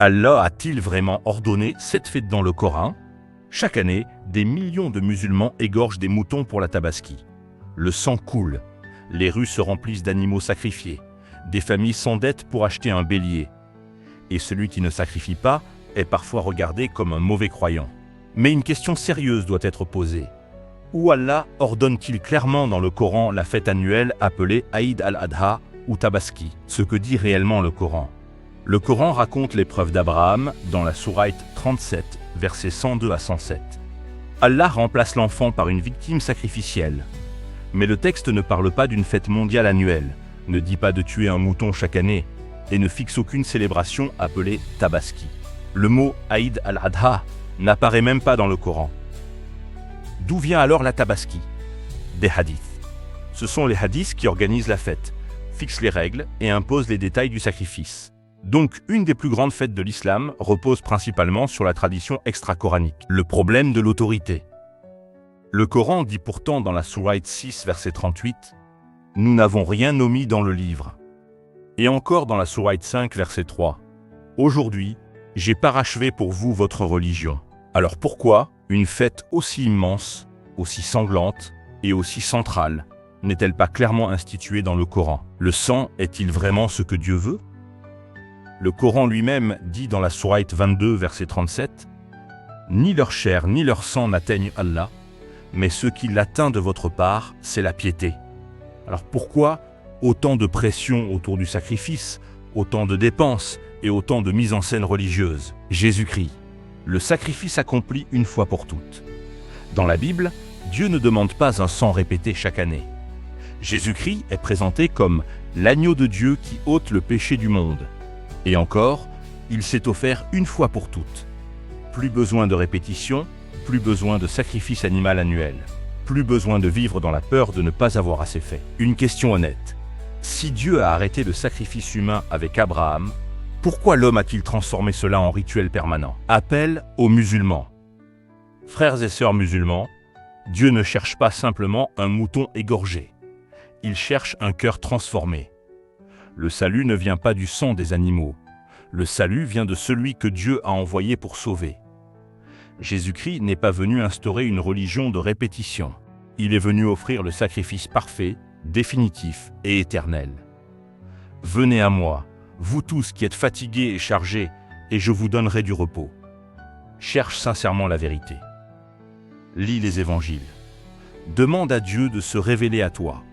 Allah a-t-il vraiment ordonné cette fête dans le Coran? Chaque année, des millions de musulmans égorgent des moutons pour la Tabaski. Le sang coule, les rues se remplissent d'animaux sacrifiés, des familles s'endettent pour acheter un bélier. Et celui qui ne sacrifie pas est parfois regardé comme un mauvais croyant. Mais une question sérieuse doit être posée. Où Allah ordonne-t-il clairement dans le Coran la fête annuelle appelée Aïd al-Adha ou Tabaski? Ce que dit réellement le Coran. Le Coran raconte l'épreuve d'Abraham dans la sourate 37, versets 102 à 107. Allah remplace l'enfant par une victime sacrificielle. Mais le texte ne parle pas d'une fête mondiale annuelle, ne dit pas de tuer un mouton chaque année, et ne fixe aucune célébration appelée Tabaski. Le mot Aïd al-Adha n'apparaît même pas dans le Coran. D'où vient alors la Tabaski? Des hadiths. Ce sont les hadiths qui organisent la fête, fixent les règles et imposent les détails du sacrifice. Donc, une des plus grandes fêtes de l'islam repose principalement sur la tradition extra-coranique. Le problème de l'autorité. Le Coran dit pourtant dans la sourate 6, verset 38, « Nous n'avons rien omis dans le livre. » Et encore dans la sourate 5, verset 3, « Aujourd'hui, j'ai parachevé pour vous votre religion. » Alors pourquoi une fête aussi immense, aussi sanglante et aussi centrale n'est-elle pas clairement instituée dans le Coran? Le sang est-il vraiment ce que Dieu veut? Le Coran lui-même dit dans la sourate 22, verset 37, « Ni leur chair ni leur sang n'atteignent Allah, mais ce qui l'atteint de votre part, c'est la piété. » Alors pourquoi autant de pression autour du sacrifice, autant de dépenses et autant de mise en scène religieuse? Jésus-Christ, le sacrifice accompli une fois pour toutes. Dans la Bible, Dieu ne demande pas un sang répété chaque année. Jésus-Christ est présenté comme l'agneau de Dieu qui ôte le péché du monde. Et encore, il s'est offert une fois pour toutes. Plus besoin de répétition, plus besoin de sacrifice animal annuel, plus besoin de vivre dans la peur de ne pas avoir assez fait. Une question honnête. Si Dieu a arrêté le sacrifice humain avec Abraham, pourquoi l'homme a-t-il transformé cela en rituel permanent? Appel aux musulmans. Frères et sœurs musulmans, Dieu ne cherche pas simplement un mouton égorgé. Il cherche un cœur transformé. Le salut ne vient pas du sang des animaux. Le salut vient de celui que Dieu a envoyé pour sauver. Jésus-Christ n'est pas venu instaurer une religion de répétition. Il est venu offrir le sacrifice parfait, définitif et éternel. Venez à moi, vous tous qui êtes fatigués et chargés, et je vous donnerai du repos. Cherche sincèrement la vérité. Lis les évangiles. Demande à Dieu de se révéler à toi.